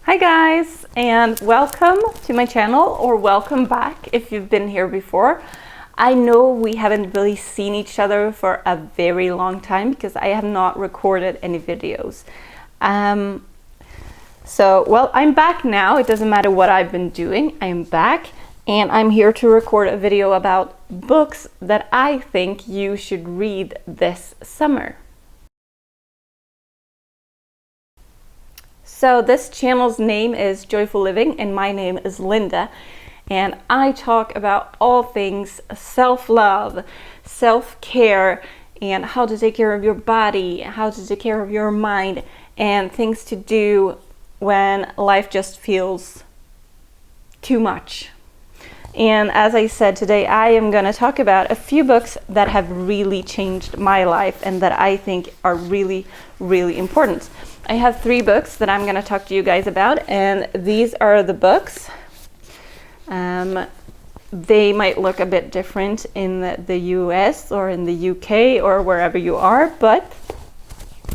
Hi guys, and welcome to my channel, or welcome back if you've been here before. I know we haven't really seen each other for a very long time because I have not recorded any videos. Well, I'm back now. It doesn't matter what I've been doing, I'm back, and I'm here to record a video about books that I think you should read this summer. So this channel's name is Joyful Living and my name is Linda, and I talk about all things self-love, self-care, and how to take care of your body, how to take care of your mind, and things to do when life just feels too much. And as I said, today I am going to talk about a few books that have really changed my life and that I think are really, really important. I have 3 books that I'm going to talk to you guys about, and these are the books. They might look a bit different in the US or in the UK or wherever you are, but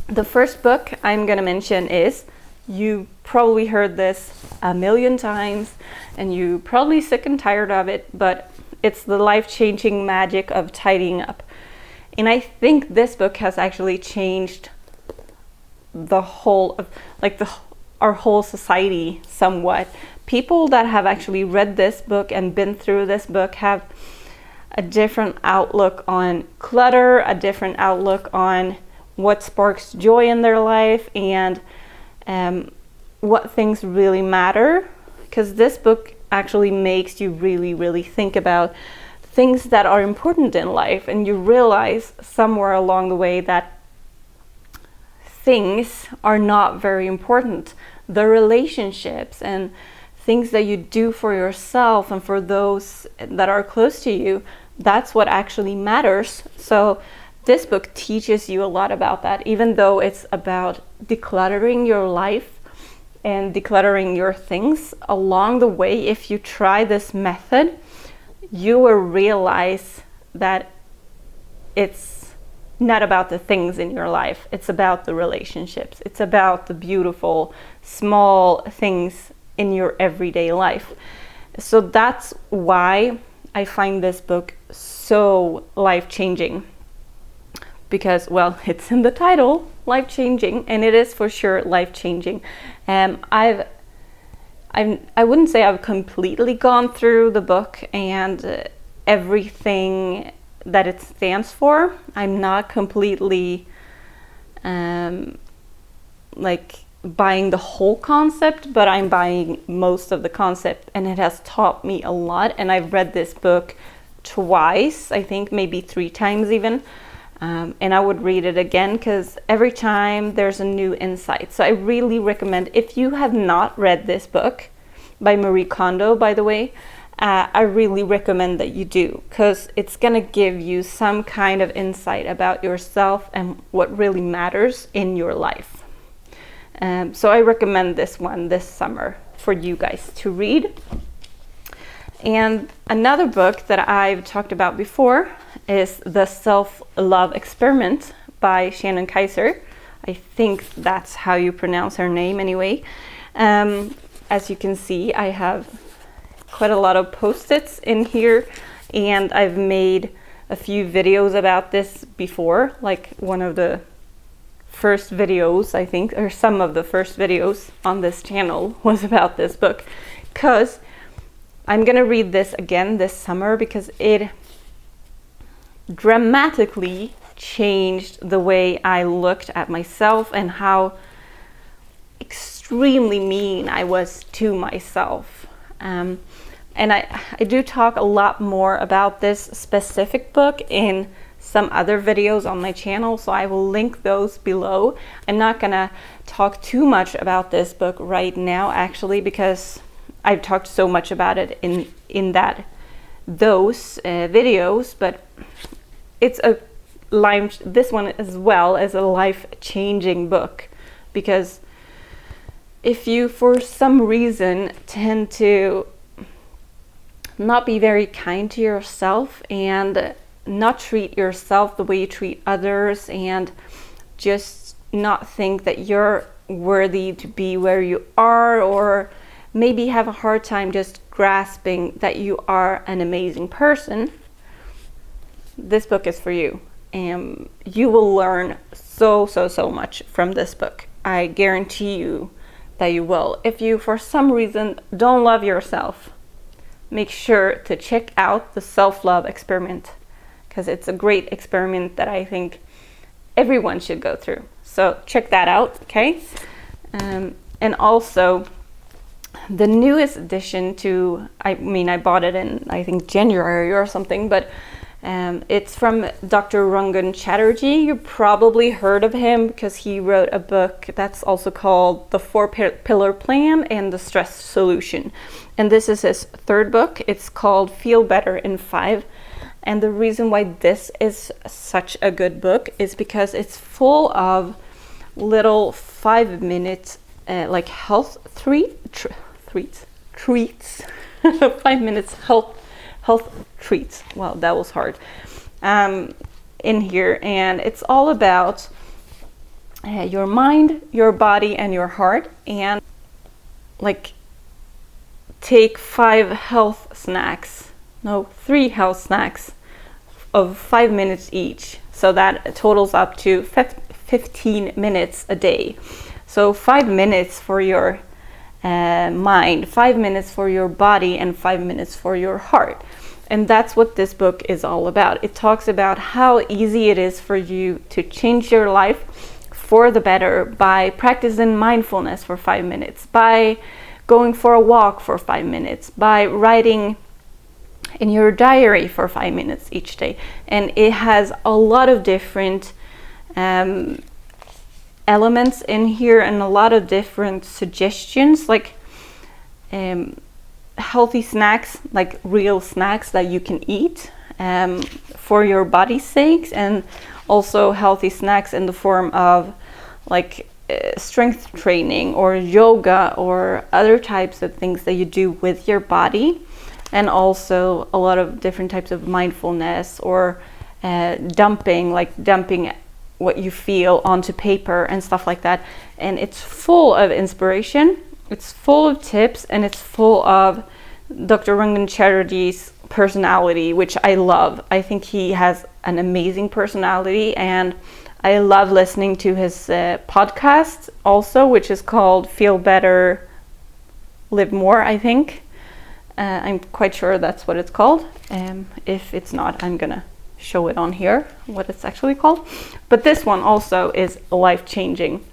the first book I'm going to mention is, you probably heard this a million times and you probably sick and tired of it, but it's The Life-Changing Magic of Tidying Up. And I think this book has actually changed the whole of our whole society somewhat. People that have actually read this book and been through this book have a different outlook on clutter, a different outlook on what sparks joy in their life, and what things really matter, because this book actually makes you really, really think about things that are important in life, and you realize somewhere along the way that things are not very important. The relationships and things that you do for yourself and for those that are close to you, that's what actually matters. So this book teaches you a lot about that, even though it's about decluttering your life and decluttering your things. Along the way, if you try this method, you will realize that it's not about the things in your life, it's about the relationships. It's about the beautiful, small things in your everyday life. So that's why I find this book so life-changing. Because, well, it's in the title, life-changing, and it is for sure life-changing. I wouldn't say I've completely gone through the book and everything that it stands for. I'm not completely buying the whole concept, but I'm buying most of the concept, and it has taught me a lot. And I've read this book twice, I think maybe 3 times even. And I would read it again because every time there's a new insight. So I really recommend, if you have not read this book by Marie Kondo, by the way, I really recommend that you do, because it's gonna give you some kind of insight about yourself and what really matters in your life. So I recommend this one this summer for you guys to read. And another book that I've talked about before is the SelfLove Experiment by Shannon Kaiser. I think that's how you pronounce her name anyway. As you can see, I have quite a lot of post-its in here, and I've made a few videos about this before, like one of the first videos, I think, or some of the first videos on this channel was about this book, because I'm gonna read this again this summer because it dramatically changed the way I looked at myself and how extremely mean I was to myself. And I do talk a lot more about this specific book in some other videos on my channel, so I will link those below. I'm not gonna talk too much about this book right now, actually, because I've talked so much about it in those videos, but it's this one as well as a life-changing book, because if you for some reason tend to not be very kind to yourself and not treat yourself the way you treat others, and just not think that you're worthy to be where you are, or maybe have a hard time just grasping that you are an amazing person, this book is for you. And you will learn so much from this book. I guarantee you that you will. If you, for some reason, don't love yourself, make sure to check out the SelfLove Experiment, because it's a great experiment that I think everyone should go through. So check that out, okay? And also, the newest addition to, I bought it in, I think, January or something, but it's from Dr. Rangan Chatterjee. You probably heard of him because he wrote a book that's also called The 4-Pillar Plan and the Stress Solution. And this is his third book. It's called Feel Better in 5. And the reason why this is such a good book is because it's full of little 5-minute like health treats. 5 minutes health treats. Wow, that was hard. In here, and it's all about your mind, your body, and your heart. And like, take 3 health snacks of 5 minutes each. So that totals up to 15 minutes a day. So 5 minutes for your mind, 5 minutes for your body, and 5 minutes for your heart. And that's what this book is all about. It talks about how easy it is for you to change your life for the better by practicing mindfulness for 5 minutes, by going for a walk for 5 minutes, by writing in your diary for 5 minutes each day. And it has a lot of different elements in here, and a lot of different suggestions, like healthy snacks, like real snacks that you can eat for your body's sakes, and also healthy snacks in the form of like strength training or yoga or other types of things that you do with your body, and also a lot of different types of mindfulness or dumping what you feel onto paper and stuff like that. And it's full of inspiration, it's full of tips, and it's full of Dr. Rangan Chatterjee's personality, which I love. I think he has an amazing personality, and I love listening to his podcast also, which is called Feel Better, Live More, I think. I'm quite sure that's what it's called. If it's not, I'm gonna show it on here, what it's actually called. But this one also is life-changing.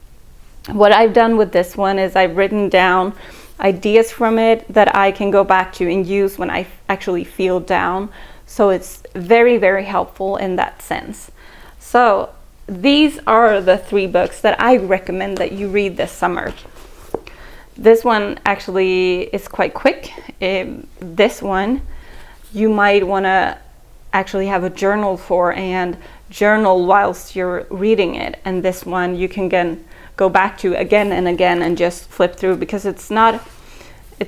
What I've done with this one is I've written down ideas from it that I can go back to and use when I actually feel down. So it's very, very helpful in that sense. So these are the 3 books that I recommend that you read this summer. This one actually is quite quick. This one you might want to actually have a journal for and journal whilst you're reading it. And this one you can go back to again and again and just flip through, because it's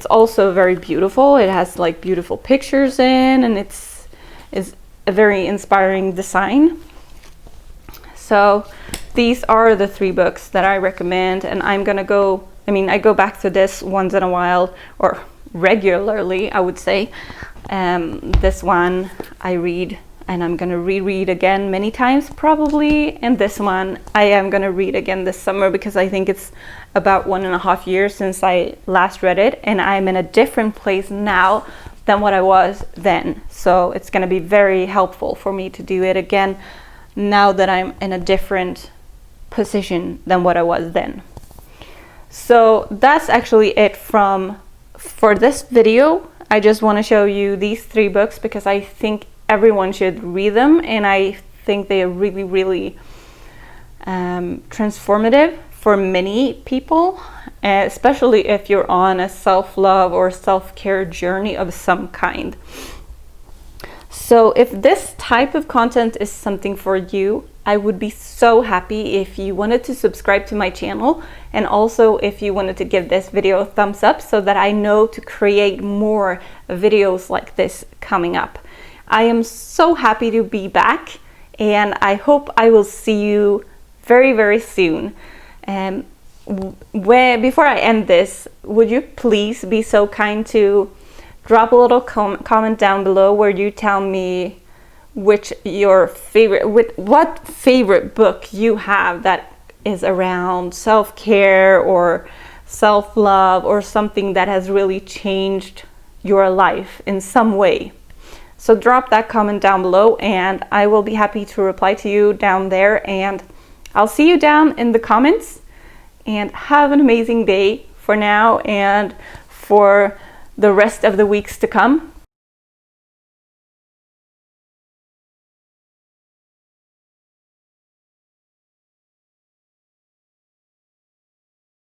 also very beautiful. It has like beautiful pictures in, and is a very inspiring design. So these are the 3 books that I recommend, and I go back to this once in a while, or regularly, I would say. This one I read, and I'm gonna reread again many times probably. And this one I am gonna read again this summer, because I think it's about 1.5 years since I last read it, and I'm in a different place now than what I was then. So it's gonna be very helpful for me to do it again now that I'm in a different position than what I was then. So that's actually it for this video. I just want to show you these 3 books because I think everyone should read them, and I think they are really, really transformative for many people, especially if you're on a self-love or self-care journey of some kind. So if this type of content is something for you, I would be so happy if you wanted to subscribe to my channel, and also if you wanted to give this video a thumbs up so that I know to create more videos like this coming up. I am so happy to be back, and I hope I will see you very, very soon. before I end this, would you please be so kind to drop a little comment down below where you tell me what favorite book you have that is around self-care or self-love, or something that has really changed your life in some way. So drop that comment down below and I will be happy to reply to you down there, and I'll see you down in the comments. And have an amazing day for now and for the rest of the weeks to come.